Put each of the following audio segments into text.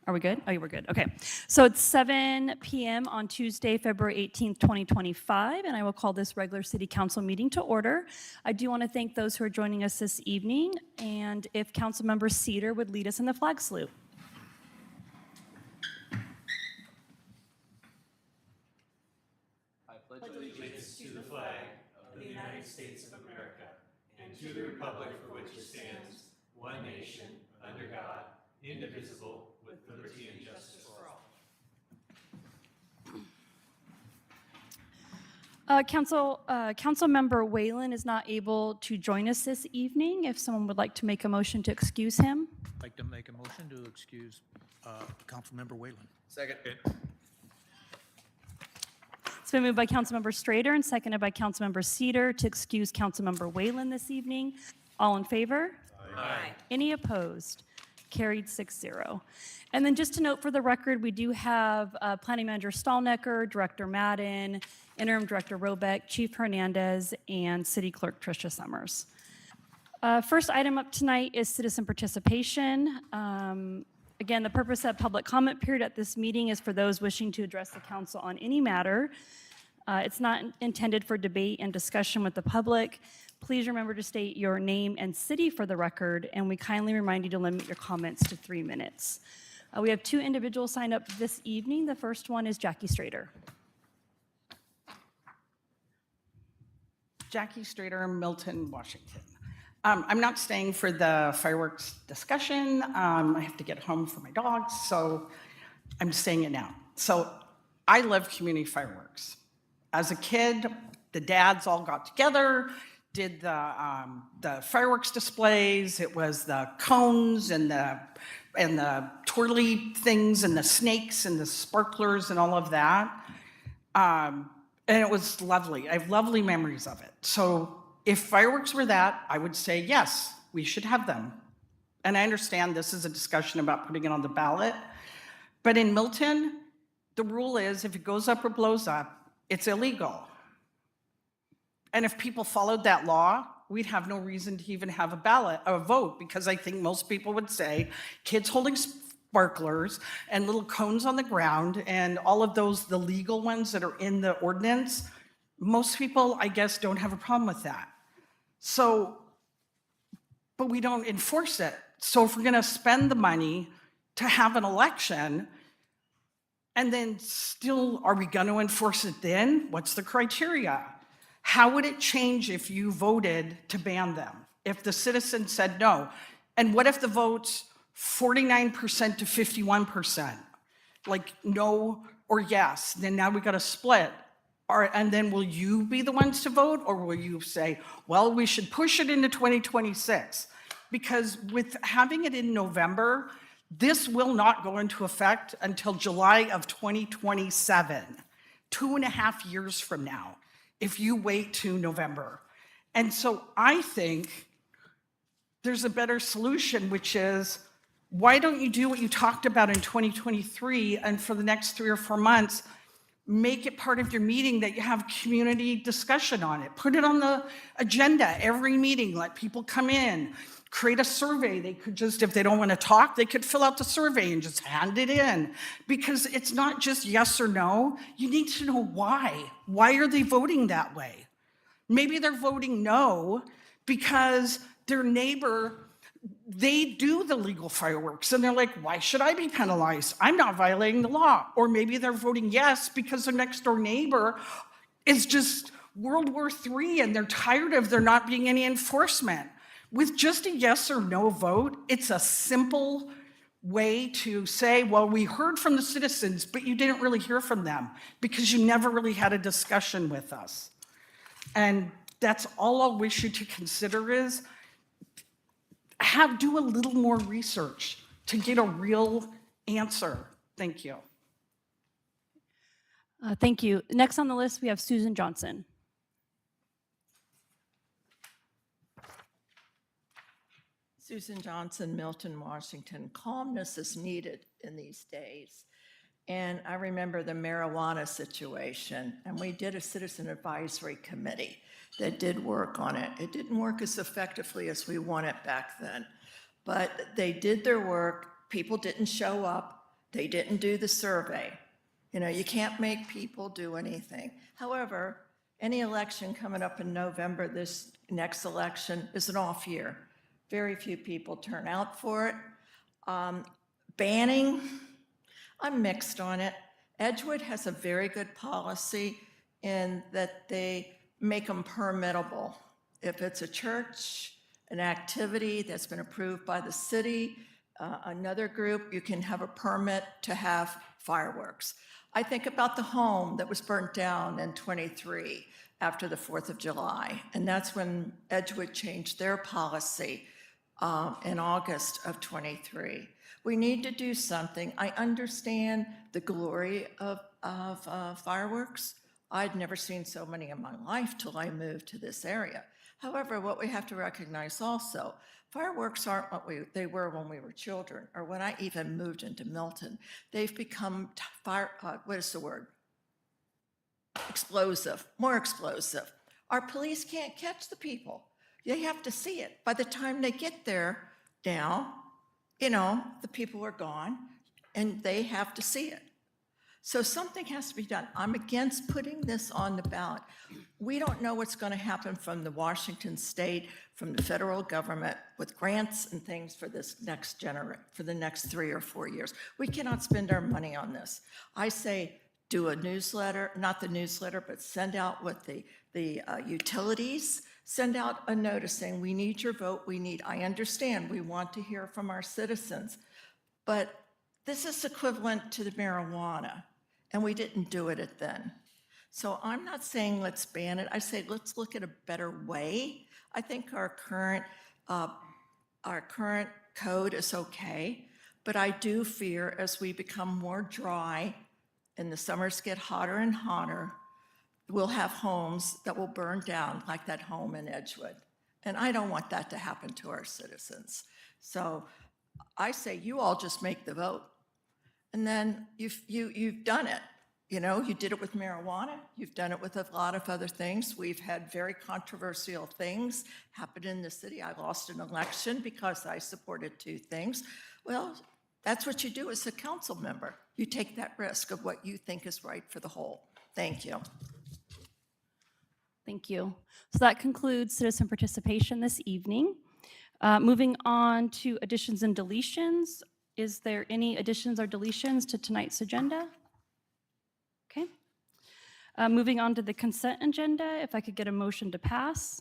Are we good? Oh, yeah, we're good. Okay. So it's 7 p.m. on Tuesday, February 18th, 2025, and I will call this regular City Council meeting to order. I do want to thank those who are joining us this evening, and if Councilmember Cedar would lead us in the flag salute. I pledge allegiance to the flag of the United States of America and to the republic for which it stands, one nation, under God, indivisible, with liberty and justice for all. Councilmember Whalen is not able to join us this evening. If someone would like to make a motion to excuse him. I'd like to make a motion to excuse Councilmember Whalen. Second. It's been moved by Councilmember Strader and seconded by Councilmember Cedar to excuse Councilmember Whalen this evening. All in favor? Aye. Any opposed? Carried 6-0. And then just to note for the record, we do have Planning Manager Stallnecker, Director Madden, Interim Director Robeck, Chief Hernandez, and City Clerk Tricia Summers. First item up tonight is citizen participation. Again, the purpose of public comment period at this meeting is for those wishing to address the council on any matter. It's not intended for debate and discussion with the public. Please remember to state your name and city for the record, and we kindly remind you to limit your comments to 3 minutes. We have 2 individuals signed up this evening. The first one is Jackie Strader. Jackie Strader, Milton, Washington. I'm not staying for the fireworks discussion. I have to get home for my dogs, so I'm staying it now. So I love community fireworks. As a kid, the dads all got together, did the fireworks displays. It was the cones and the twirly things and the snakes and the sparklers and all of that. And it was lovely. I have lovely memories of it. So if fireworks were that, I would say, yes, we should have them. And I understand this is a discussion about putting it on the ballot. But in Milton, the rule is if it goes up or blows up, it's illegal. And if people followed that law, we'd have no reason to even have a vote, because I think most people would say kids holding sparklers and little cones on the ground and all of those, the legal ones that are in the ordinance, most people, I guess, don't have a problem with that. So, but we don't enforce it. So if we're gonna spend the money to have an election, and then still, are we gonna enforce it then? What's the criteria? How would it change if you voted to ban them? If the citizens said no? And what if the vote's 49% to 51%? Like no or yes, then now we got to split. And then will you be the ones to vote, or will you say, well, we should push it into 2026? Because with having it in November, this will not go into effect until July of 2027, 2.5 years from now, if you wait to November. And so I think there's a better solution, which is, why don't you do what you talked about in 2023, and for the next 3 or 4 months, make it part of your meeting that you have community discussion on it. Put it on the agenda every meeting, let people come in, create a survey. They could just, if they don't want to talk, they could fill out the survey and just hand it in. Because it's not just yes or no, you need to know why. Why are they voting that way? Maybe they're voting no because their neighbor, they do the legal fireworks and they're like, why should I be penalized? I'm not violating the law. Or maybe they're voting yes because their next door neighbor is just World War III and they're tired of there not being any enforcement. With just a yes or no vote, it's a simple way to say, well, we heard from the citizens, but you didn't really hear from them because you never really had a discussion with us. And that's all I'll wish you to consider is, do a little more research to get a real answer. Thank you. Thank you. Next on the list, we have Susan Johnson. Susan Johnson, Milton, Washington. Calmness is needed in these days. And I remember the marijuana situation, and we did a citizen advisory committee that did work on it. It didn't work as effectively as we wanted back then, but they did their work. People didn't show up. They didn't do the survey. You know, you can't make people do anything. However, any election coming up in November, this next election is an off year. Very few people turn out for it. Banning, I'm mixed on it. Edgewood has a very good policy in that they make them permittable. If it's a church, an activity that's been approved by the city, another group, you can have a permit to have fireworks. I think about the home that was burnt down in '23 after the 4th of July, and that's when Edgewood changed their policy in August of '23. We need to do something. I understand the glory of fireworks. I'd never seen so many in my life till I moved to this area. However, what we have to recognize also, fireworks aren't what they were when we were children, or when I even moved into Milton. They've become explosive, more explosive. Our police can't catch the people. They have to see it. By the time they get there now, you know, the people are gone, and they have to see it. So something has to be done. I'm against putting this on the ballot. We don't know what's going to happen from the Washington state, from the federal government with grants and things for this next for the next 3 or 4 years. We cannot spend our money on this. I say do a newsletter, not the newsletter, but send out with the utilities, send out a notice saying we need your vote, I understand, we want to hear from our citizens, but this is equivalent to the marijuana, and we didn't do it then. So I'm not saying let's ban it. I say let's look at a better way. I think our current code is okay, but I do fear as we become more dry and the summers get hotter and hotter, we'll have homes that will burn down like that home in Edgewood. And I don't want that to happen to our citizens. So I say you all just make the vote. And then you've done it. You know, you did it with marijuana. You've done it with a lot of other things. We've had very controversial things happen in the city. I lost an election because I supported 2 things. Well, that's what you do as a council member. You take that risk of what you think is right for the whole. Thank you. Thank you. So that concludes citizen participation this evening. Moving on to additions and deletions. Is there any additions or deletions to tonight's agenda? Okay. Moving on to the consent agenda, if I could get a motion to pass.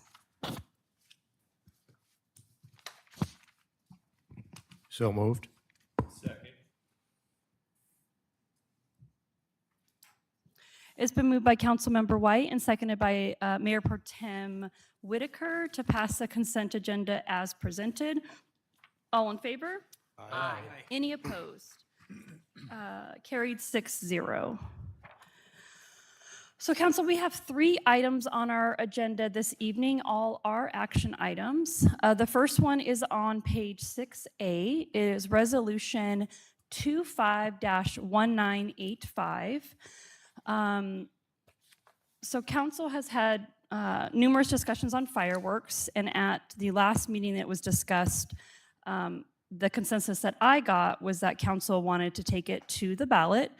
So moved. Second. It's been moved by Councilmember White and seconded by Mayor Pro Tem Whitaker to pass the consent agenda as presented. All in favor? Aye. Any opposed? Carried 6-0. So council, we have 3 items on our agenda this evening. All are action items. The first one is on page 6A. It is Resolution 25-1985. So council has had numerous discussions on fireworks, and at the last meeting that was discussed, the consensus that I got was that council wanted to take it to the ballot.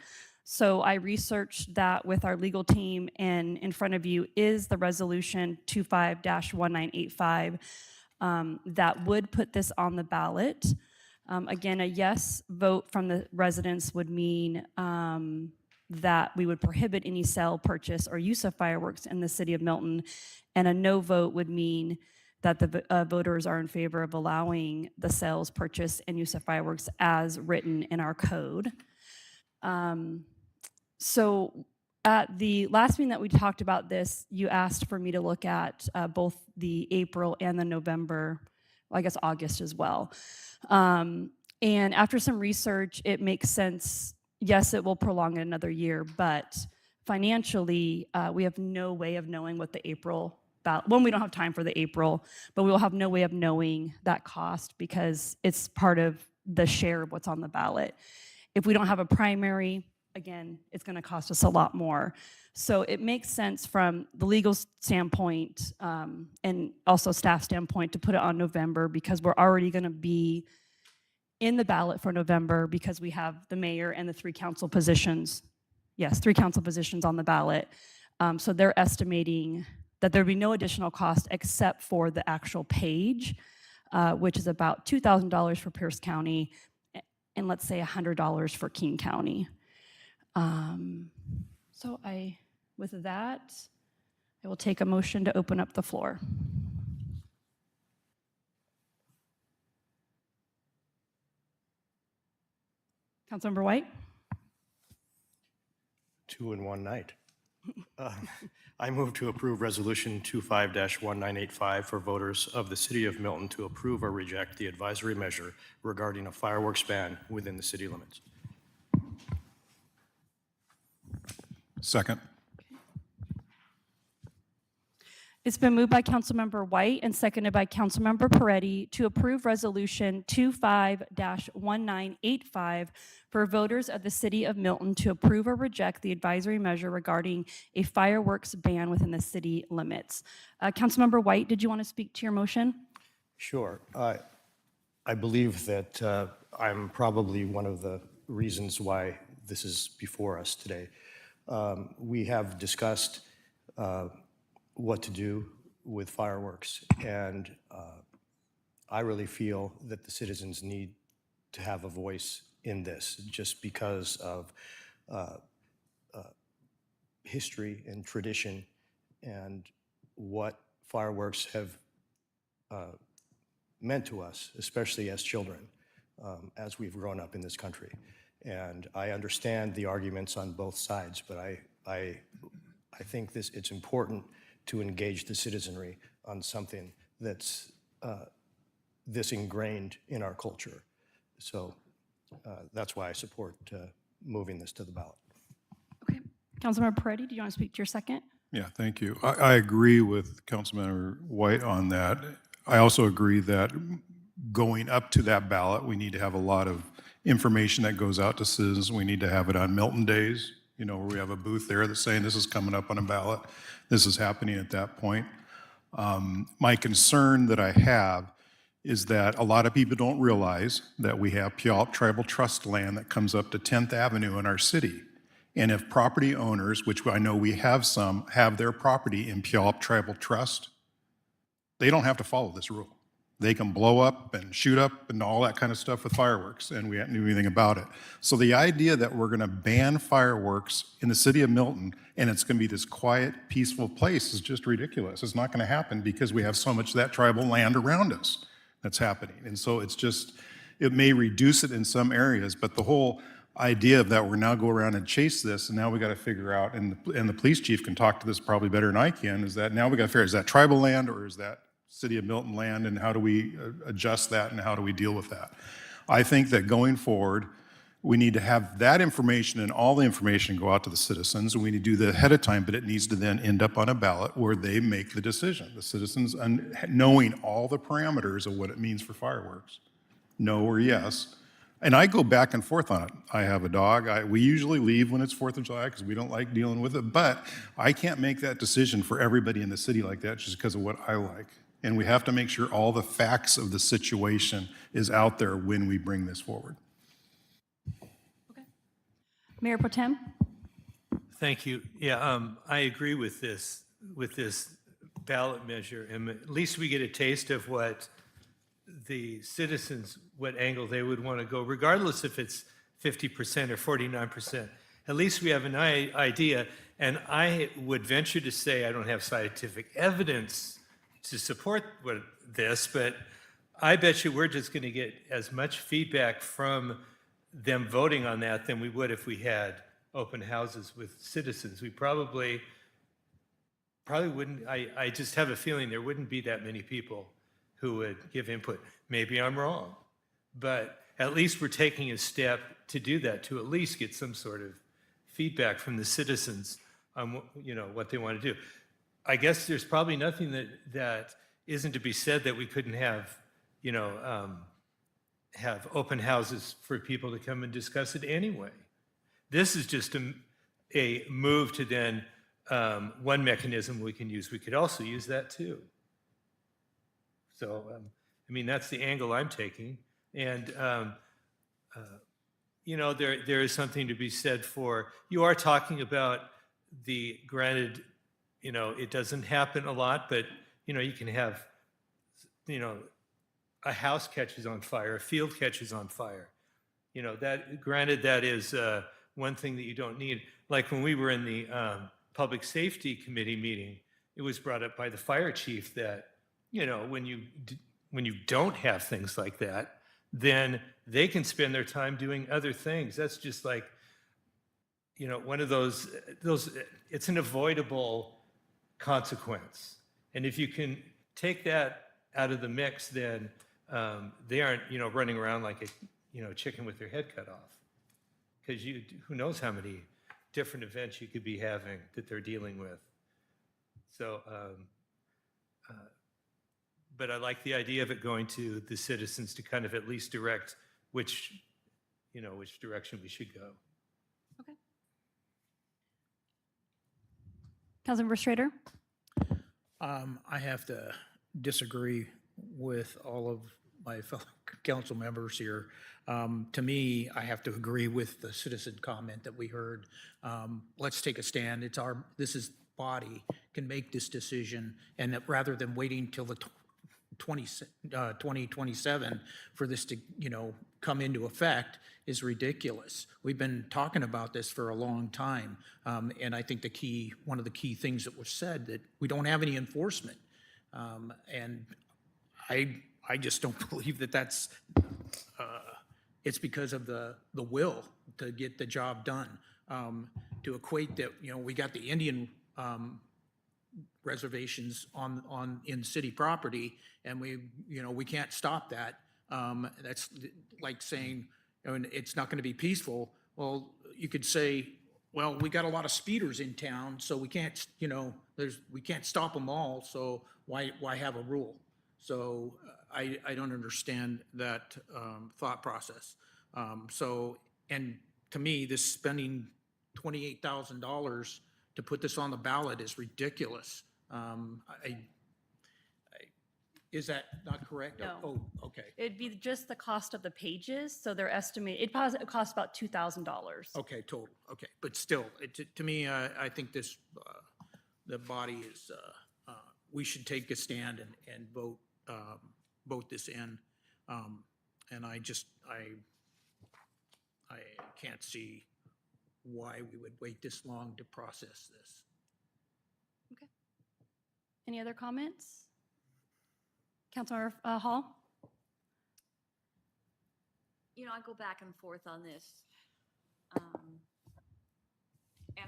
So I researched that with our legal team, and in front of you is the resolution 25-1985 that would put this on the ballot. Again, a yes vote from the residents would mean that we would prohibit any sale, purchase, or use of fireworks in the city of Milton, and a no vote would mean that the voters are in favor of allowing the sales, purchase, and use of fireworks as written in our code. So at the last meeting that we talked about this, you asked for me to look at both the April and the November, well, I guess August as well. And after some research, it makes sense. Yes, it will prolong it another year, but financially, we have no way of knowing what the April ballot, we don't have time for the April, but we will have no way of knowing that cost because it's part of the share of what's on the ballot. If we don't have a primary, again, it's going to cost us a lot more. So it makes sense from the legal standpoint and also staff standpoint to put it on November because we're already going to be in the ballot for November because we have the mayor and the 3 council positions. Yes, 3 council positions on the ballot. So they're estimating that there'd be no additional cost except for the actual page, which is about $2,000 for Pierce County and let's say $100 for King County. With that, I will take a motion to open up the floor. Councilmember White? 2 in one night. I move to approve Resolution 25-1985 for voters of the City of Milton to approve or reject the advisory measure regarding a fireworks ban within the city limits. Second. It's been moved by Councilmember White and seconded by Councilmember Peretti to approve Resolution 25-1985 for voters of the City of Milton to approve or reject the advisory measure regarding a fireworks ban within the city limits. Councilmember White, did you want to speak to your motion? Sure. I believe that I'm probably one of the reasons why this is before us today. We have discussed what to do with fireworks, and I really feel that the citizens need to have a voice in this just because of history and tradition and what fireworks have meant to us, especially as children, as we've grown up in this country. And I understand the arguments on both sides, but I think it's important to engage the citizenry on something that's this ingrained in our culture. So that's why I support moving this to the ballot. Okay. Councilmember Peretti, do you want to speak to your second? Yeah, thank you. I agree with Councilmember White on that. I also agree that going up to that ballot, we need to have a lot of information that goes out to citizens. We need to have it on Milton Days, where we have a booth there that's saying this is coming up on a ballot. This is happening at that point. My concern that I have is that a lot of people don't realize that we have Puyallup Tribal Trust land that comes up to 10th Avenue in our city. And if property owners, which I know we have some, have their property in Puyallup Tribal Trust, they don't have to follow this rule. They can blow up and shoot up and all that kind of stuff with fireworks, and we haven't knew anything about it. So the idea that we're going to ban fireworks in the city of Milton and it's going to be this quiet, peaceful place is just ridiculous. It's not going to happen because we have so much of that tribal land around us that's happening. And so it may reduce it in some areas, but the whole idea of that we're now go around and chase this, and now we got to figure out, and the police chief can talk to this probably better than I can, is that now we got to figure, is that tribal land or is that City of Milton land, and how do we adjust that and how do we deal with that? I think that going forward, we need to have that information and all the information go out to the citizens, and we need to do that ahead of time, but it needs to then end up on a ballot where they make the decision. The citizens, knowing all the parameters of what it means for fireworks, no or yes. And I go back and forth on it. I have a dog. We usually leave when it's 4th of July because we don't like dealing with it, but I can't make that decision for everybody in the city like that just because of what I like. And we have to make sure all the facts of the situation is out there when we bring this forward. Okay. Mayor Pro Tem? Thank you. Yeah, I agree with this ballot measure, and at least we get a taste of what the citizens, what angle they would want to go, regardless if it's 50% or 49%. At least we have an idea, and I would venture to say I don't have scientific evidence to support this, but I bet you we're just going to get as much feedback from them voting on that than we would if we had open houses with citizens. We probably wouldn't, I just have a feeling there wouldn't be that many people who would give input. Maybe I'm wrong, but at least we're taking a step to do that, to at least get some sort of feedback from the citizens on what they want to do. I guess there's probably nothing that isn't to be said that we couldn't have, have open houses for people to come and discuss it anyway. This is just a move to then one mechanism we can use. We could also use that too. So, that's the angle I'm taking. And you know, there is something to be said for, you are talking about the, granted, you know, it doesn't happen a lot, but, you know, you can have, you know, a house catches on fire, a field catches on fire. You know, that, granted, that is one thing that you don't need. Like when we were in the Public Safety Committee meeting, it was brought up by the fire chief that, you know, when you don't have things like that, then they can spend their time doing other things. That's just like, you know, one of those, it's an avoidable consequence. And if you can take that out of the mix, then they aren't, you know, running around like a, you know, chicken with their head cut off. Because who knows how many different events you could be having that they're dealing with. So, but I like the idea of it going to the citizens to kind of at least direct which, you know, which direction we should go. Okay. Councilmember Schrader? I have to disagree with all of my fellow council members here. To me, I have to agree with the citizen comment that we heard. Let's take a stand. This is body can make this decision, and that rather than waiting till the 2027 for this to, you know, come into effect is ridiculous. We've been talking about this for a long time, and I think one of the key things that was said, that we don't have any enforcement, and I just don't believe that that's it's because of the will to get the job done. To equate that, you know, we got the Indian reservations in city property, and we can't stop that. That's like saying, it's not going to be peaceful. Well, you could say, well, we got a lot of speeders in town, so we can't, you know, we can't stop them all. So why have a rule? So I don't understand that thought process. And to me, this spending $28,000 to put this on the ballot is ridiculous. Is that not correct? No. Oh, okay. It'd be just the cost of the pages, so they're estimating, it costs about $2,000. Okay, total, okay. But still, to me, I think this, the body is, we should take a stand and vote this in. And I can't see why we would wait this long to process this. Okay. Any other comments? Councilmember Hall? You know, I go back and forth on this. And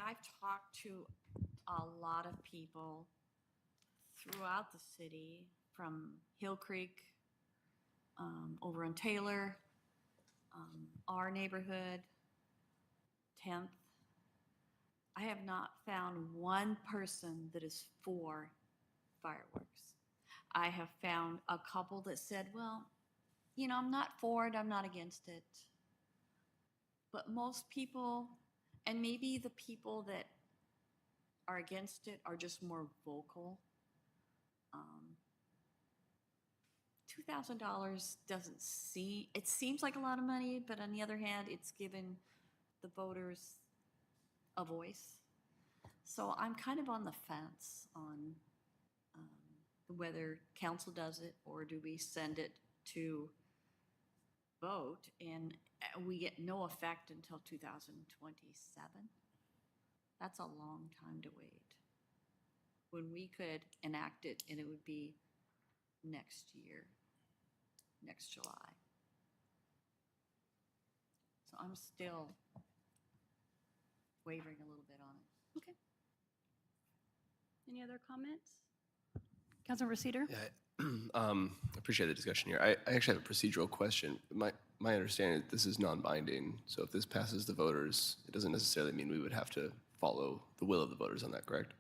I've talked to a lot of people throughout the city, from Hill Creek, over in Taylor, our neighborhood, 10th. I have not found one person that is for fireworks. I have found a couple that said, well, you know, I'm not for it, I'm not against it. But most people, and maybe the people that are against it are just more vocal. $2,000 doesn't seem, it seems like a lot of money, but on the other hand, it's given the voters a voice. So I'm kind of on the fence on whether council does it, or do we send it to vote and we get no effect until 2027? That's a long time to wait, when we could enact it and it would be next year, next July. So I'm still wavering a little bit on it. Okay. Any other comments? Councilmember Cedar? Yeah, I appreciate the discussion here. I actually have a procedural question. My understanding is this is non-binding, so if this passes the voters, it doesn't necessarily mean we would have to follow the will of the voters on that, correct?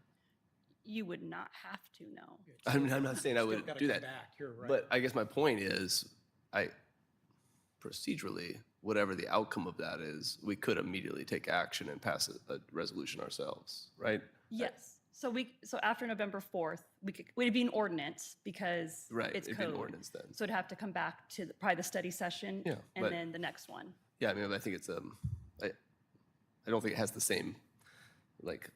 You would not have to, no. I'm not saying I Still would gotta do come that. back, you're right. But I guess my point is, procedurally, whatever the outcome of that is, we could immediately take action and pass a resolution ourselves, right? Yes. So after November 4th, would be an ordinance because Right, it's it'd be an code. ordinance then. So it'd have to come back to probably the study session Yeah, and but- then the next one. Yeah, I mean, I think it's, I don't think it has the same, like,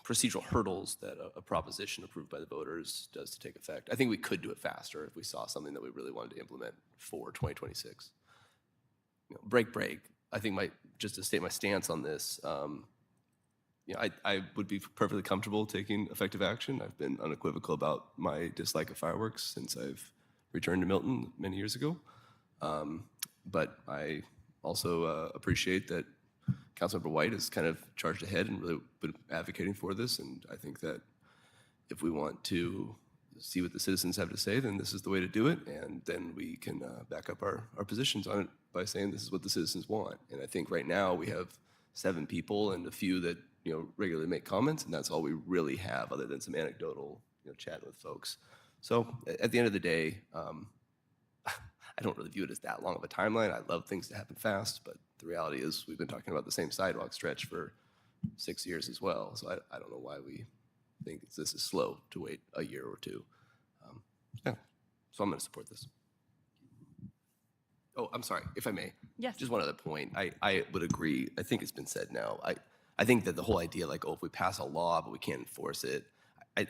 procedural hurdles that a proposition approved by the voters does to take effect. I think we could do it faster if we saw something that we really wanted to implement for 2026. You know, break. I think just to state my stance on this, you know, I would be perfectly comfortable taking effective action. I've been unequivocal about my dislike of fireworks since I've returned to Milton many years ago. But I also appreciate that Councilmember White has kind of charged ahead and really been advocating for this. And I think that if we want to see what the citizens have to say, then this is the way to do it. And then we can back up our positions on it by saying this is what the citizens want. And I think right now we have 7 people and a few that, you know, regularly make comments, and that's all we really have other than some anecdotal, you know, chatting with folks. So at the end of the day, I don't really view it as that long of a timeline. I love things to happen fast, but the reality is we've been talking about the same sidewalk stretch for 6 years as well. So I don't know why we think this is slow to wait a year or two. Yeah, so I'm going to support this. Oh, I'm sorry, if I may. Yes. Just one other point. I would agree. I think it's been said now. I think that the whole idea, like, oh, if we pass a law but we can't enforce it, I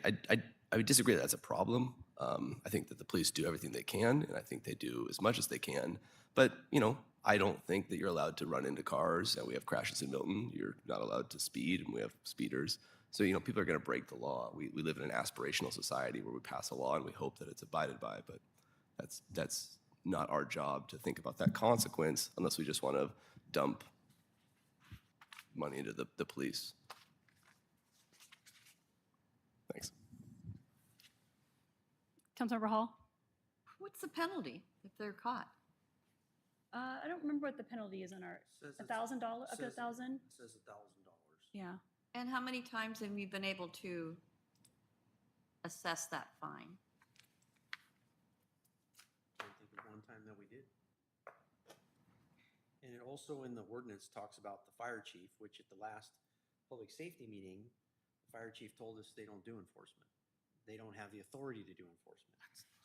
would disagree that that's a problem. I think that the police do everything they can, and I think they do as much as they can. But, you know, I don't think that you're allowed to run into cars, and we have crashes in Milton. You're not allowed to speed, and we have speeders. So, you know, people are going to break the law. We live in an aspirational society where we pass a law and we hope that it's abided by, but that's not our job to think about that consequence unless we just want to dump money into the police. Thanks. Councilmember Hall? What's the penalty if they're caught? I don't remember what the penalty is in our, $1,000, up to 1,000? Says $1,000. Yeah. And how many times have you been able to assess that fine? I think of one time that we did. And it also in the ordinance talks about the fire chief, which at the last public safety meeting, the fire chief told us they don't do enforcement. They don't have the authority to do enforcement.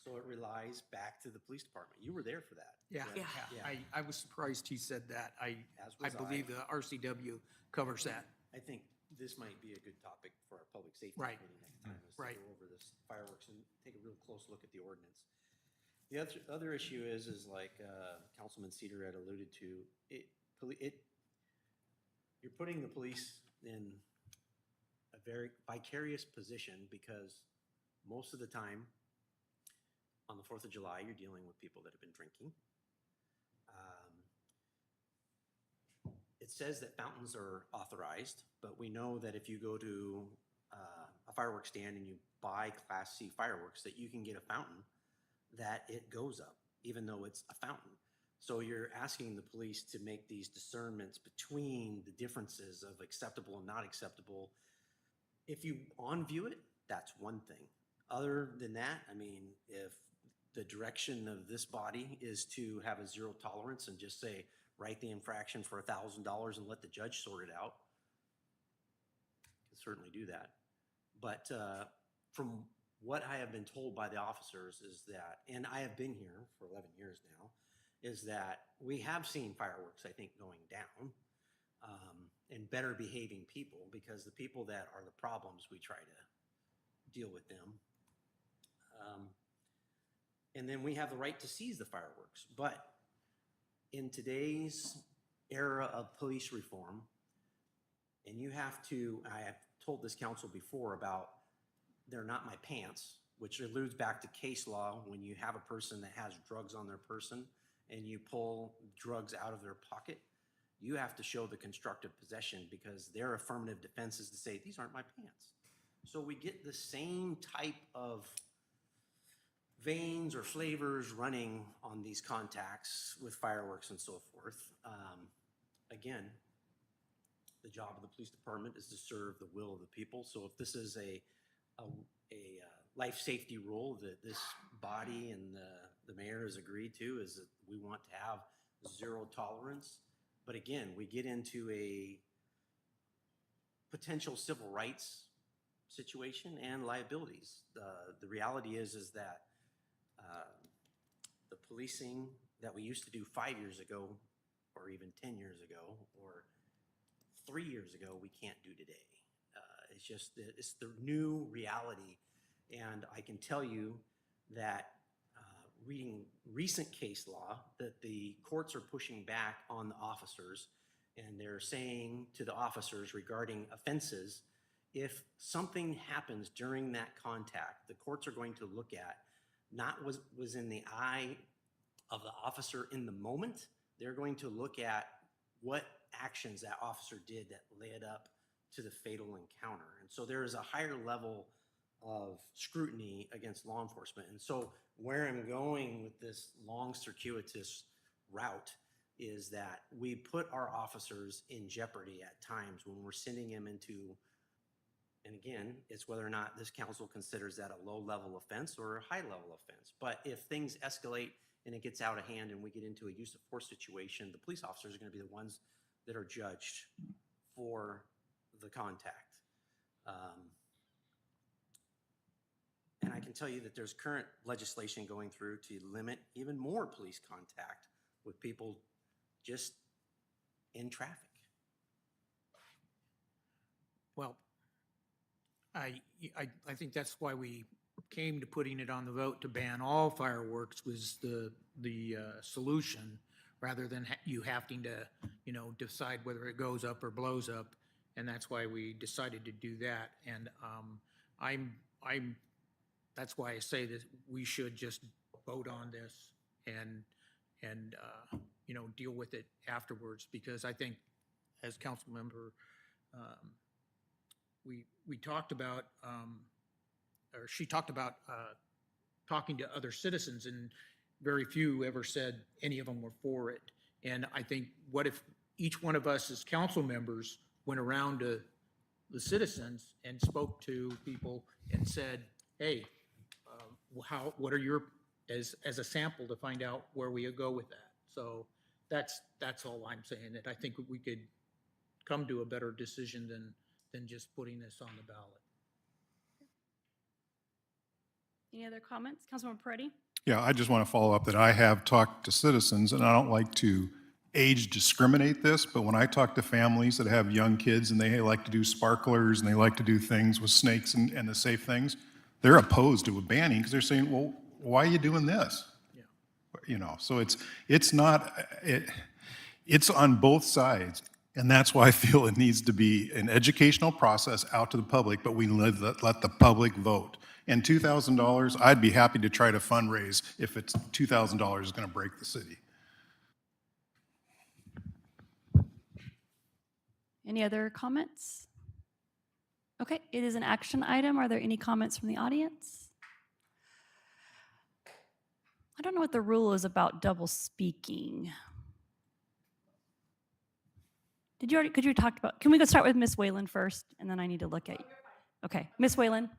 So it relies back to the police department. You were there for that. Yeah, correct? Yeah. I was surprised he said that. I As was believe the RCW covers that. I think this might be a good topic for our public safety Right. committee next time, is to Right. go over this fireworks and take a real close look at the ordinance. The other issue is like Councilman Cedar had alluded to, you're putting the police in a very vicarious position because most of the time on the 4th of July, you're dealing with people that have been drinking. It says that fountains are authorized, but we know that if you go to a fireworks stand and you buy Class C fireworks, that you can get a fountain that it goes up, even though it's a fountain. So you're asking the police to make these discernments between the differences of acceptable and not acceptable. If you on-view it, that's one thing. Other than that, I mean, if the direction of this body is to have a zero tolerance and just say, write the infraction for $1,000 and let the judge sort it out, you can certainly do that. But from what I have been told by the officers is that, and I have been here for 11 years now, is that we have seen fireworks, I think, going down, and better behaving people, because the people that are the problems, we try to deal with them. And then we have the right to seize the fireworks. But in today's era of police reform, and you have to, I have told this council before about they're not my pants, which alludes back to case law when you have a person that has drugs on their person and you pull drugs out of their pocket, you have to show the constructive possession, because their affirmative defense is to say, these aren't my pants. So we get the same type of veins or flavors running on these contacts with fireworks and so forth. Again, the job of the police department is to serve the will of the people. So if this is a life safety rule that this body and the mayor has agreed to, is that we want to have zero tolerance. But again, we get into a potential civil rights situation and liabilities. The reality is that the policing that we used to do 5 years ago or even 10 years ago, or 3 years ago, we can't do today. It's just, it's the new reality. And I can tell you that reading recent case law, that the courts are pushing back on the officers, and they're saying to the officers regarding offenses, if something happens during that contact, the courts are going to look at not what was in the eye of the officer in the moment. They're going to look at what actions that officer did that led up to the fatal encounter. And so there is a higher level of scrutiny against law enforcement. And so where I'm going with this long circuitous route is that we put our officers in jeopardy at times when we're sending them into, and again, it's whether or not this council considers that a low-level offense or a high-level offense. But if things escalate and it gets out of hand and we get into a use of force situation, the police officers are going to be the ones that are judged for the contact. And I can tell you that there's current legislation going through to limit even more police contact with people just in traffic. Well, I think that's why we came to putting it on the vote to ban all fireworks was the solution, rather than you having to, decide whether it goes up or blows up. And that's why we decided to do that. And that's why I say that we should just vote on this and deal with it afterwards, because I think as council member, we talked about, or she talked about talking to other citizens, and very few ever said any of them were for it. And I think, what if each one of us as council members went around to the citizens and spoke to people and said, hey, what are your, as a sample to find out where we go with that. So that's all I'm saying, that I think we could come to a better decision than just putting this on the ballot. Any other comments? Councilman Peretti? Yeah, I just want to follow up that I have talked to citizens, and I don't like to age discriminate this, but when I talk to families that have young kids and they like to do sparklers and they like to do things with snakes and the safe things, they're opposed to a banning because they're saying, well, why are you doing this? Yeah. So it's on both sides. And that's why I feel it needs to be an educational process out to the public, but we let the public vote. And $2,000, I'd be happy to try to fundraise if it's $2,000 is going to break the city. Any other comments? Okay, it is an action item. Are there any comments from the audience? I don't know what the rule is about double speaking. Could you talk about, can we go start with Ms. Whalen first, and then I need to look at you. Okay, Ms. Whalen.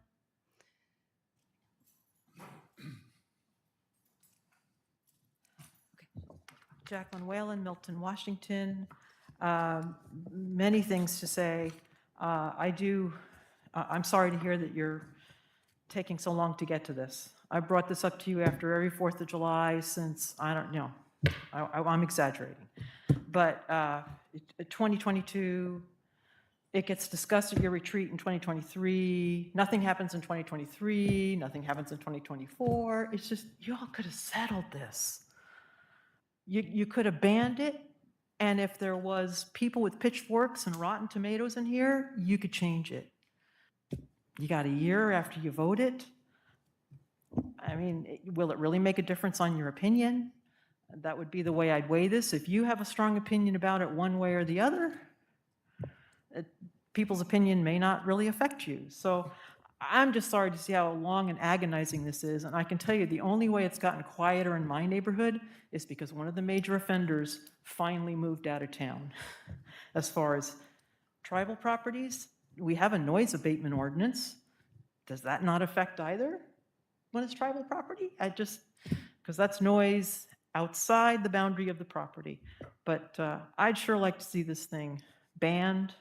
Jacqueline Whalen, Milton, Washington. Many things to say. I'm sorry to hear that you're taking so long to get to this. I brought this up to you after every 4th of July since, I don't know, I'm exaggerating. But 2022, it gets discussed at your retreat in 2023. Nothing happens in 2023. Nothing happens in 2024. It's just, you all could have settled this. You could have banned it, and if there was people with pitchforks and rotten tomatoes in here, you could change it. You got a year after you vote it. I mean, will it really make a difference on your opinion? That would be the way I'd weigh this. If you have a strong opinion about it one way or the other, people's opinion may not really affect you. So I'm just sorry to see how long and agonizing this is. And I can tell you the only way it's gotten quieter in my neighborhood is because one of the major offenders finally moved out of town. As far as tribal properties, we have a noise abatement ordinance. Does that not affect either when it's tribal property? Because that's noise outside the boundary of the property. But I'd sure like to see this thing banned.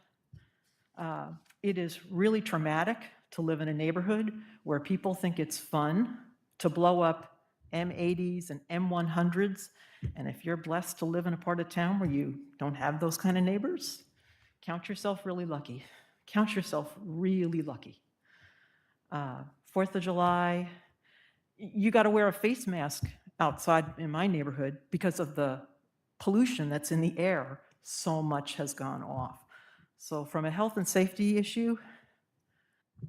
It is really traumatic to live in a neighborhood where people think it's fun to blow up M80s and M100s. And if you're blessed to live in a part of town where you don't have those kind of neighbors, count yourself really lucky. Count yourself really lucky. 4th of July, you got to wear a face mask outside in my neighborhood because of the pollution that's in the air. So much has gone off. So from a health and safety issue,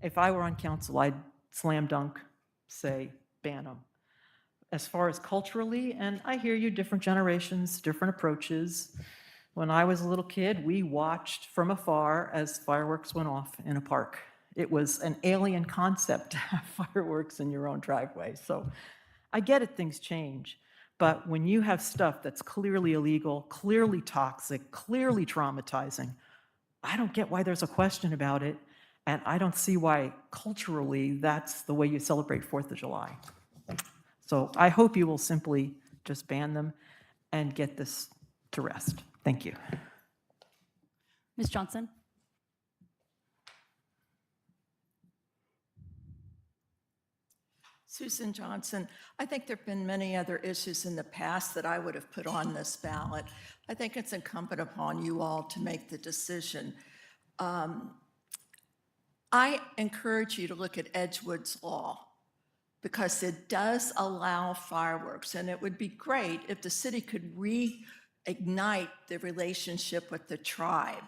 if I were on council, I'd slam dunk, say, ban them. As far as culturally, and I hear you, different generations, different approaches. When I was a little kid, we watched from afar as fireworks went off in a park. It was an alien concept to have fireworks in your own driveway. So I get it, things change. But when you have stuff that's clearly illegal, clearly toxic, clearly traumatizing, I don't get why there's a question about it. And I don't see why culturally that's the way you celebrate 4th of July. So I hope you will simply just ban them and get this to rest. Thank you. Ms. Johnson? Susan Johnson, I think there have been many other issues in the past that I would have put on this ballot. I think it's incumbent upon you all to make the decision. I encourage you to look at Edgewood's Law because it does allow fireworks, and it would be great if the city could reignite the relationship with the tribe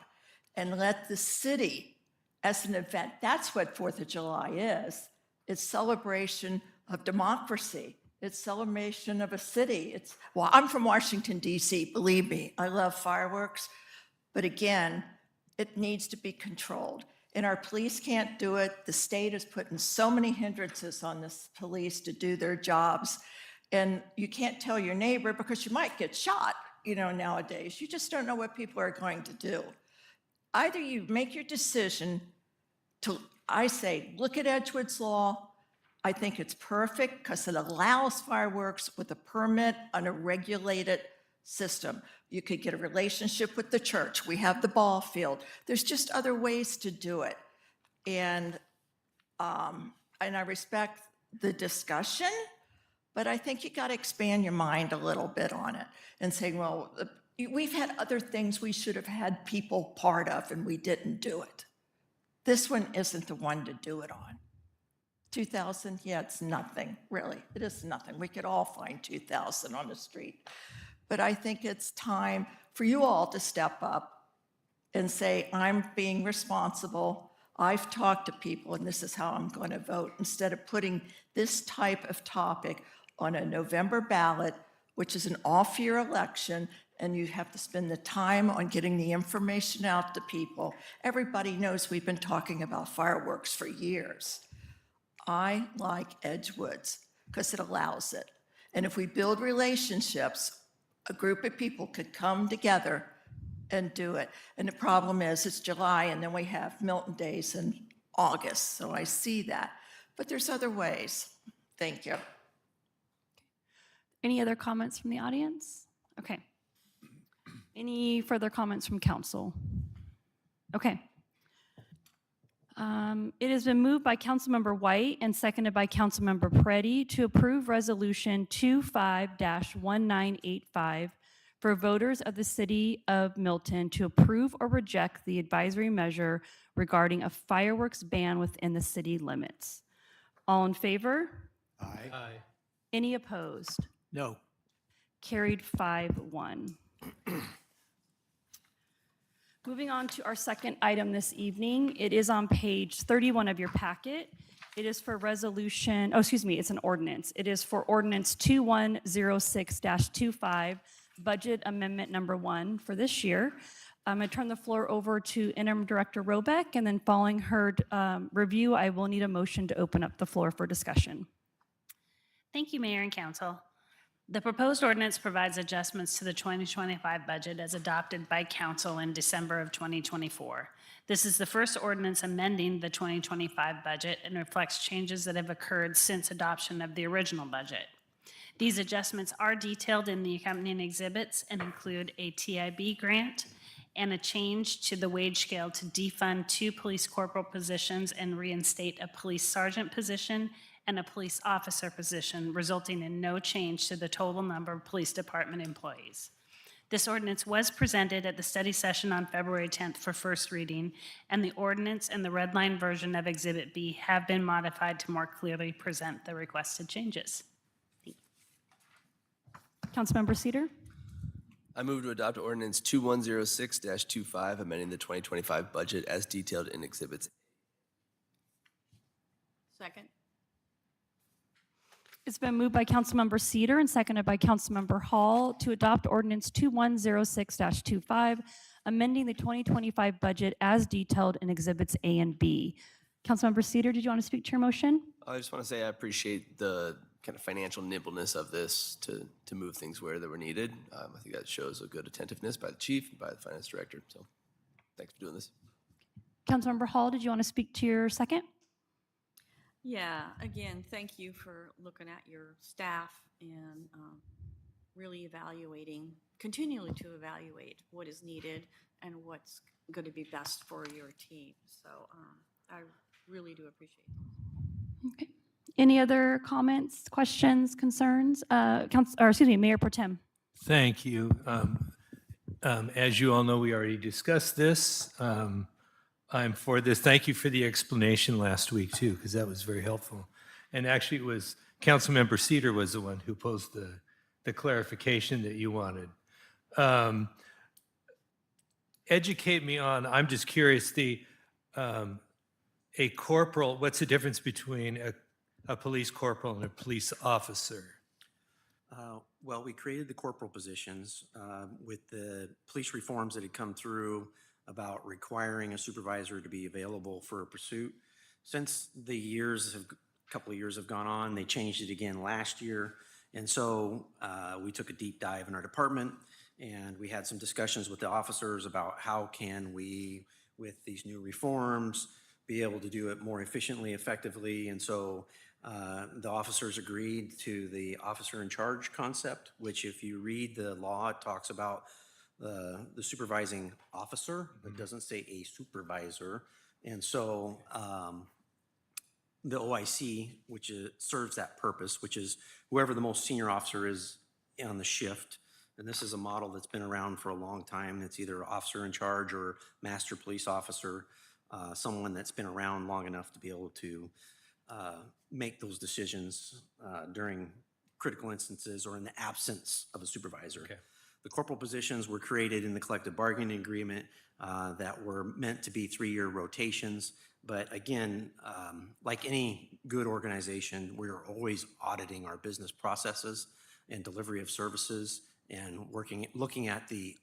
and let the city as an event. That's what 4th of July is. It's celebration of democracy. It's celebration of a city. Well, I'm from Washington, D.C., believe me, I love fireworks, but again, it needs to be controlled. And our police can't do it. The state is putting so many hindrances on the police to do their jobs. And you can't tell your neighbor because you might get shot, nowadays. You just don't know what people are going to do. Either you make your decision I say, look at Edgewood's Law. I think it's perfect because it allows fireworks with a permit on a regulated system. You could get a relationship with the church. We have the ball field. There's just other ways to do it. And I respect the discussion, but I think you got to expand your mind a little bit on it and say, well, we've had other things we should have had people part of and we didn't do it. This one isn't the one to do it on. 2,000, yeah, it's nothing, really. It is nothing. We could all find 2,000 on the street. But I think it's time for you all to step up and say, I'm being responsible. I've talked to people, and this is how I'm going to vote, instead of putting this type of topic on a November ballot, which is an off-year election, and you have to spend the time on getting the information out to people. Everybody knows we've been talking about fireworks for years. I like Edgewood's because it allows it. And if we build relationships, a group of people could come together and do it. And the problem is it's July and then we have Milton Days in August. So I see that. But there's other ways. Thank you. Any other comments from the audience? Okay. Any further comments from council? Okay. It has been moved by Councilmember White and seconded by Councilmember Peretti to approve Resolution 25-1985 for voters of the city of Milton to approve or reject the advisory measure regarding a fireworks ban within the city limits. All in favor? Aye. Any opposed? No. Carried 5-1. Moving on to our second item this evening, it is on page 31 of your packet. It is for resolution, it's an ordinance. It is for ordinance 2106-25, budget amendment number 1 for this year. I'm going to turn the floor over to Interim Director Robeck, and then following her review, I will need a motion to open up the floor for discussion. Thank you, Mayor and Council. The proposed ordinance provides adjustments to the 2025 budget as adopted by Council in December of 2024. This is the first ordinance amending the 2025 budget and reflects changes that have occurred since adoption of the original budget. These adjustments are detailed in the accompanying exhibits and include a TIB grant and a change to the wage scale to defund 2 police corporal positions and reinstate a police sergeant position, and a police officer position, resulting in no change to the total number of police department employees. This ordinance was presented at the study session on February 10th for first reading, and the ordinance and the red line version of Exhibit B have been modified to more clearly present the requested changes. Councilmember Cedar? I move to adopt ordinance 2106-25, amending the 2025 budget as detailed in exhibits. Second. It's been moved by Councilmember Cedar and seconded by Councilmember Hall to adopt ordinance 2106-25, amending the 2025 budget as detailed in Exhibits A and B. Councilmember Cedar, did you want to speak to your motion? I just want to say I appreciate the kind of financial nimbleness of this to move things where they were needed. I think that shows a good attentiveness by the chief and by the finance director. So thanks for doing this. Councilmember Hall, did you want to speak to your second? Yeah, again, thank you for looking at your staff and really continually to evaluate what is needed and what's going to be best for your team. So I really do appreciate it. Okay. Any other comments, questions, concerns? Mayor Pro Tem. Thank you. As you all know, we already discussed this. I'm for this. Thank you for the explanation last week too, because that was very helpful. And actually it was Councilmember Cedar was the one who posed the clarification that you wanted. Educate me on, I'm just curious, a corporal, what's the difference between a police corporal and a police officer? Well, we created the corporal positions with the police reforms that had come through about requiring a supervisor to be available for a pursuit. Since a couple of years have gone on, they changed it again last year. And so we took a deep dive in our department and we had some discussions with the officers about how can we, with these new reforms, be able to do it more efficiently, effectively. And so the officers agreed to the officer in charge concept, which if you read the law, it talks about the supervising officer, but doesn't say a supervisor. And so the OIC, which serves that purpose, which is whoever the most senior officer is on the shift. And this is a model that's been around for a long time. It's either officer in charge or master police officer, someone that's been around long enough to be able to make those decisions during critical instances or in the absence of a supervisor. Okay. The corporal positions were created in the collective bargaining agreement that were meant to be 3-year rotations. But again, like any good organization, we're always auditing our business processes and delivery of services and looking at the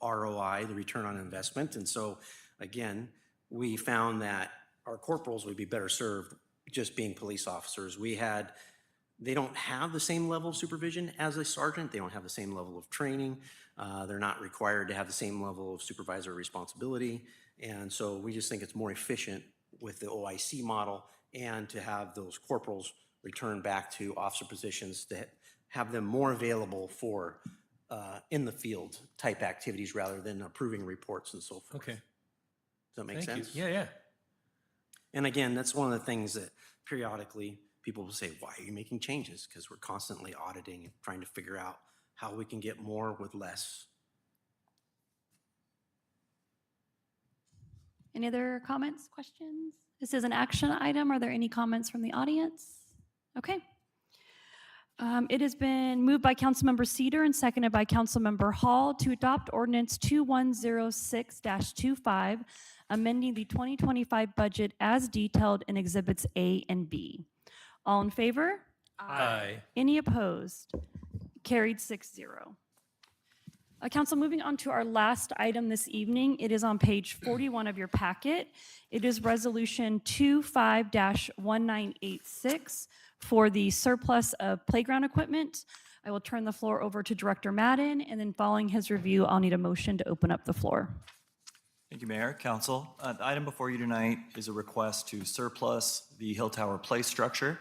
ROI, the return on investment. And so again, we found that our corporals would be better served just being police officers. They don't have the same level of supervision as a sergeant. They don't have the same level of training. They're not required to have the same level of supervisory responsibility. And so we just think it's more efficient with the OIC model and to have those corporals return back to officer positions to have them more available for in the field type activities rather than approving reports and so forth. Okay. Does that make Thank you. sense? Yeah. And again, that's one of the things that periodically people will say, why are you making changes? Because we're constantly auditing and trying to figure out how we can get more with less. Any other comments, questions? This is an action item. Are there any comments from the audience? Okay. It has been moved by Councilmember Cedar and seconded by Councilmember Hall to adopt ordinance 2106-25, amending the 2025 budget as detailed in Exhibits A and B. All in favor? Aye. Any opposed? Carried 6-0. Council, moving on to our last item this evening. It is on page 41 of your packet. It is Resolution 25-1986 for the surplus of playground equipment. I will turn the floor over to Director Madden, and then following his review, I'll need a motion to open up the floor. Thank you, Mayor, Council. The item before you tonight is a request to surplus the Hill Tower Play structure.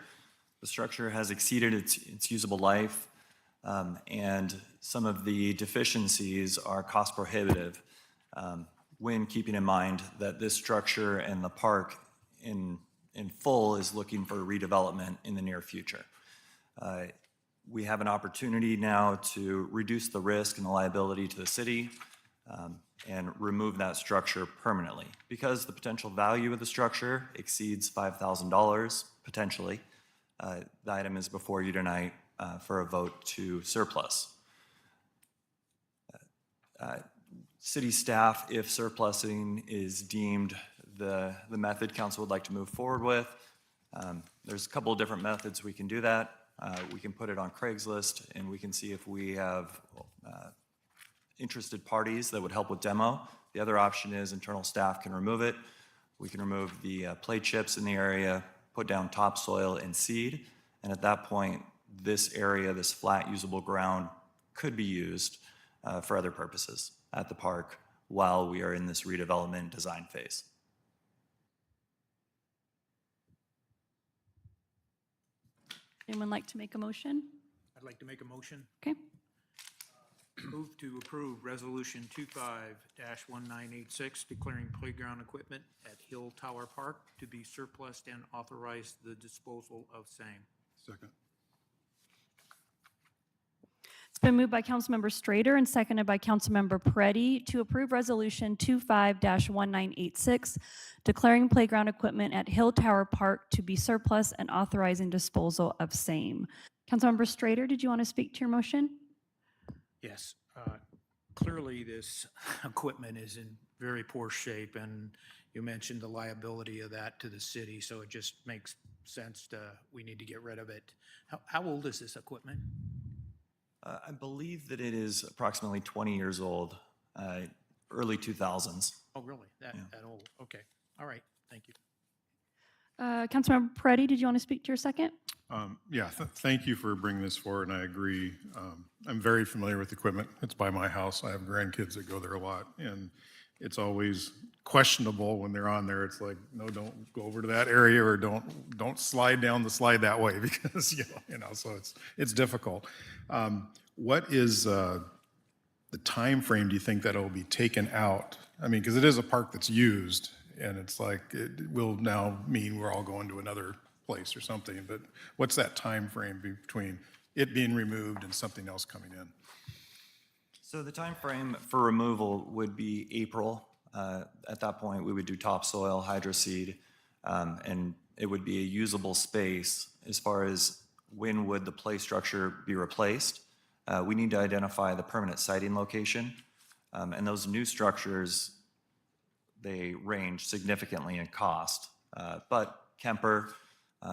The structure has exceeded its usable life, and some of the deficiencies are cost prohibitive when keeping in mind that this structure and the park in in full is looking for redevelopment in the near future. We have an opportunity now to reduce the risk and the liability to the city and remove that structure permanently. Because the potential value of the structure exceeds $5,000 potentially, the item is before you tonight for a vote to surplus. City staff, if surplusing is deemed the method council would like to move forward with, there's a couple of different methods we can do that. We can put it on Craigslist, and we can see if we have interested parties that would help with demo. The other option is internal staff can remove it. We can remove the play chips in the area, put down topsoil and seed, and at that point, this area, this flat usable ground, could be used for other purposes at the park while we are in this redevelopment design phase. Anyone like to make a motion? I'd like to make a motion. Okay. Move to approve Resolution 25-1986, declaring playground equipment at Hill Tower Park to be surplus and authorize the disposal of same. Second. It's been moved by Councilmember Strader and seconded by Councilmember Peretti to approve Resolution 25-1986, declaring playground equipment at Hill Tower Park to be surplus and authorizing disposal of same. Councilmember Strader, did you want to speak to your motion? Yes, clearly this equipment is in very poor shape, and you mentioned the liability of that to the city, so it just makes sense we need to get rid of it. How old is this equipment? I believe that it is approximately 20 years old, early 2000s. Oh, really? That old? Okay. All right. Thank you. Councilmember Peretti, did you want to speak to your second? Yeah, thank you for bringing this forward, and I agree. I'm very familiar with equipment. It's by my house. I have grandkids that go there a lot, and it's always questionable when they're on there. It's like, no, don't go over to that area, or don't slide down the slide that way, because so it's difficult. What is the time frame do you think that it will be taken out? I mean, because it is a park that's used, and it's like it will now mean we're all going to another place or something. But what's that time frame between it being removed and something else coming in? So the time frame for removal would be April. At that point, we would do topsoil, hydroseed, and it would be a usable space. As far as when would the play structure be replaced, we need to identify the permanent siting location. And those new structures, they range significantly in cost. But Kemper,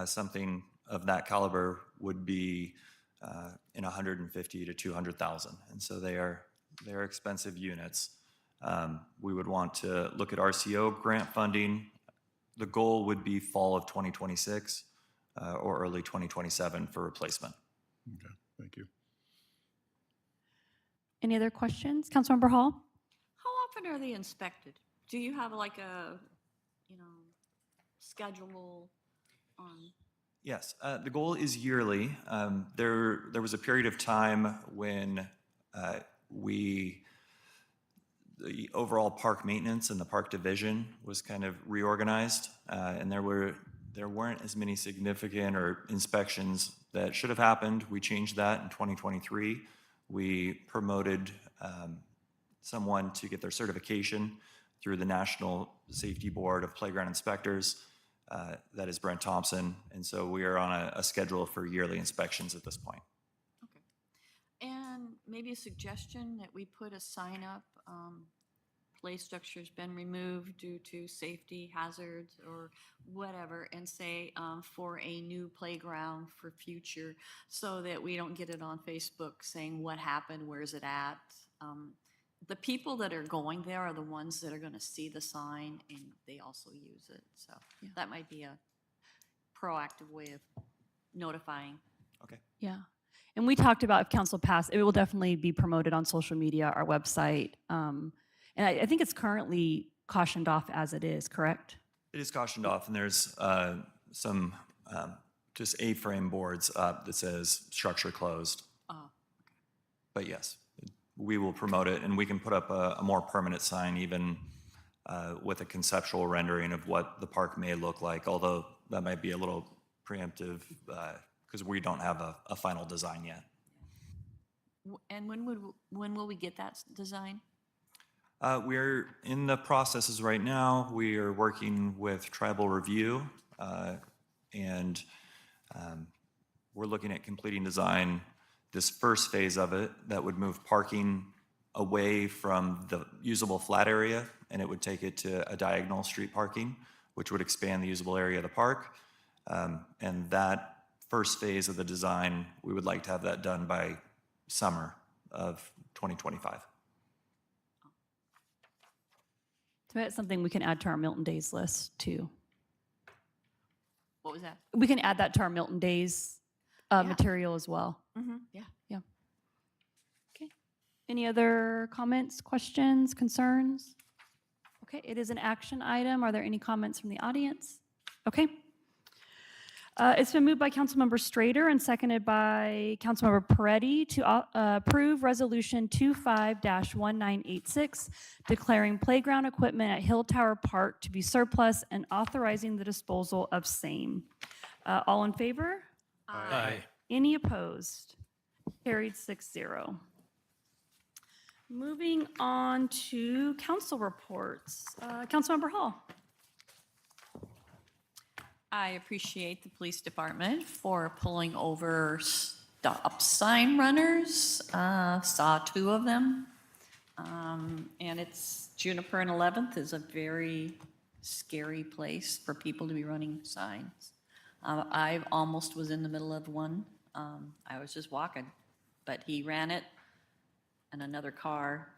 something of that caliber, would be in 150 to 200,000, and so they are expensive units. We would want to look at RCO grant funding. The goal would be fall of 2026 or early 2027 for replacement. Okay, thank you. Any other questions? Councilmember Hall? How often are they inspected? Do you have like a, schedule on? Yes, the goal is yearly. There was a period of time when the overall park maintenance and the park division was kind of reorganized, and there weren't as many significant or inspections that should have happened. We changed that in 2023. We promoted someone to get their certification through the National Safety Board of Playground Inspectors. That is Brent Thompson, and so we are on a schedule for yearly inspections at this point. Okay. And maybe a suggestion that we put a sign up, play structure's been removed due to safety hazards or whatever, and say for a new playground for future, so that we don't get it on Facebook saying what happened, where's it at. The people that are going there are the ones that are going to see the sign, and they also use it. So that might be a proactive way of notifying. Okay. Yeah. And we talked about if council passed, it will definitely be promoted on social media, our website. And I think it's currently cautioned off as it is, correct? It is cautioned off, and there's some just A-frame boards up that says structure closed. But yes, we will promote it, and we can put up a more permanent sign even with a conceptual rendering of what the park may look like, although that might be a little preemptive because we don't have a final design yet. And when will we get that design? We're in the processes right now. We are working with Tribal Review, and we're looking at completing design, this first phase of it, that would move parking away from the usable flat area, and it would take it to a diagonal street parking, which would expand the usable area of the park. And that first phase of the design, we would like to have that done by summer of 2025. So that's something we can add to our Milton Days list too. What was that? We can add that to our Milton Days material as well. Yeah. Okay. Any other comments, questions, concerns? Okay, it is an action item. Are there any comments from the audience? Okay. It's been moved by Councilmember Strader and seconded by Councilmember Peretti to approve Resolution 25-1986, declaring playground equipment at Hill Tower Park to be surplus and authorizing the disposal of same. All in favor? Aye. Any opposed? Carried 6-0. Moving on to council reports. Councilmember Hall. I appreciate the police department for pulling over stop sign runners. Saw 2 of them. And it's Juniper and 11th is a very scary place for people to be running signs. I almost was in the middle of one. I was just walking, but he ran it and another car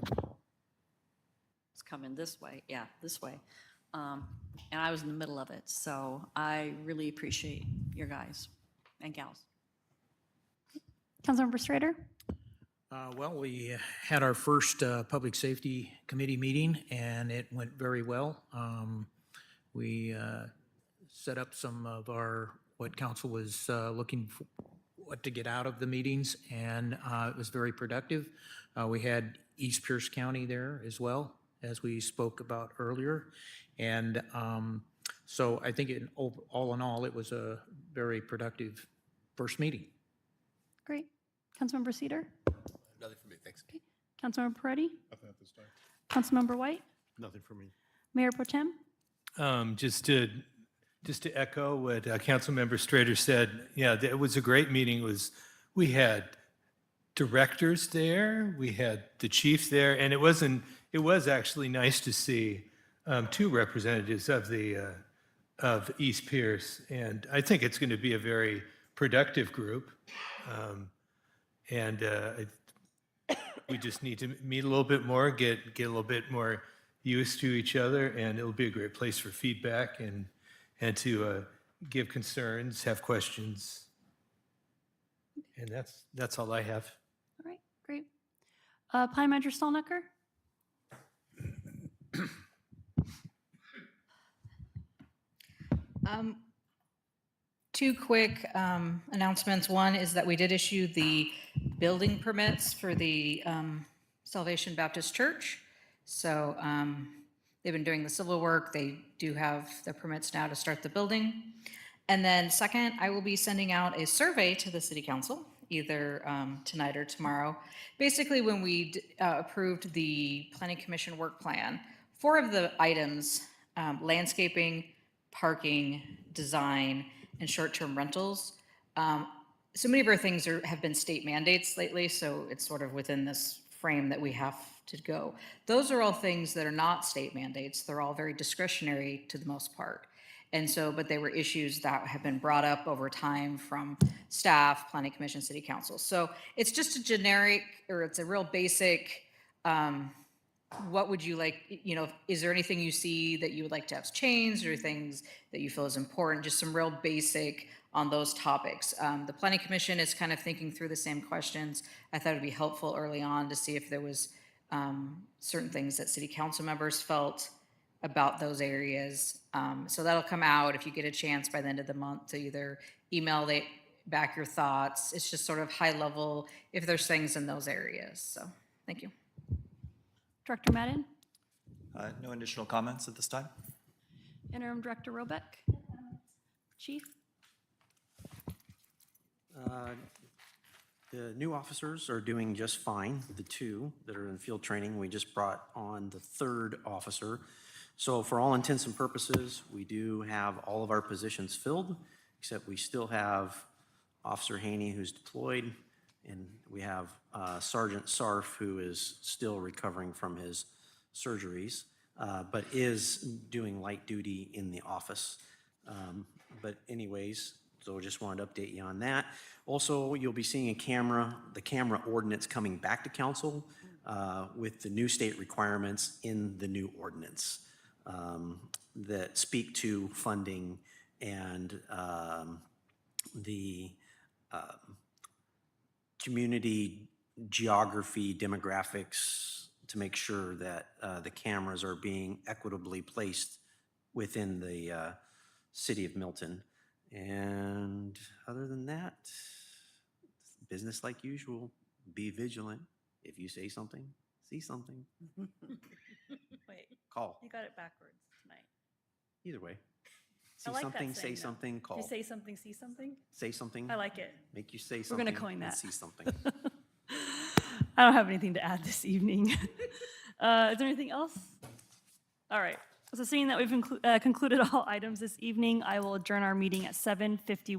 was coming this way. Yeah, this way. And I was in the middle of it. So I really appreciate your guys and gals. Councilmember Strader. Well, we had our first Public Safety Committee meeting, and it went very well. We set up some of what council was looking for, what to get out of the meetings, and it was very productive. We had East Pierce County there as well, as we spoke about earlier. And so I think all in all, it was a very productive first meeting. Great. Councilmember Cedar. Nothing for me, thanks. Okay. Councilmember Peretti. Nothing at this time. Councilmember White. Nothing for me. Mayor Pro Tem. Just to echo what Councilmember Strader said, yeah, it was a great meeting. We had directors there, we had the chief there, and it was actually nice to see 2 representatives of East Pierce, and I think it's going to be a very productive group. We just need to meet a little bit more, get a little bit more used to each other, and it'll be a great place for feedback and to give concerns, have questions. And that's all I have. All right, great. Planning Manager Stallnecker. 2 quick announcements. One is that we did issue the building permits for the Salvation Baptist Church. So they've been doing the civil work. They do have the permits now to start the building. And then second, I will be sending out a survey to the city council, either tonight or tomorrow. Basically, when we approved the planning commission work plan, 4 of the items, landscaping, parking, design, and short-term rentals. So many of our things have been state mandates lately, so it's sort of within this frame that we have to go. Those are all things that are not state mandates. They're all very discretionary to the most part. And so, but they were issues that have been brought up over time from staff, planning commission, city council. So it's just a generic, or it's a real basic, what would you like, is there anything you see that you would like to have changed, or things that you feel is important? Just some real basic on those topics. The planning commission is kind of thinking through the same questions. I thought it'd be helpful early on to see if there was certain things that city council members felt about those areas. So that'll come out if you get a chance by the end of the month to either email back your thoughts. It's just sort of high level if there's things in those areas. So thank you. Director Madden. No additional comments at this time? Interim Director Robeck. Chief? The new officers are doing just fine. The two that are in field training, we just brought on the third officer. So for all intents and purposes, we do have all of our positions filled, except we still have Officer Haney who's deployed, and we have Sergeant Sarf who is still recovering from his surgeries, but is doing light duty in the office. But anyways, so just wanted to update you on that. Also, you'll be seeing the camera ordinance coming back to council with the new state requirements in the new ordinance that speak to funding and the community geography, demographics, to make sure that the cameras are being equitably placed within the city of Milton. And other than that, business like usual. Be vigilant. If you say something, see something. Wait, Call. you got it backwards tonight. Either way. I See like that something, say saying, though. something, If call. you say something, see something? Say something. I like it. Make you say We're something. gonna coin and that. See something. I don't have anything to add this evening. Is there anything else? All right. So seeing that we've concluded all items this evening, I will adjourn our meeting at 7:51.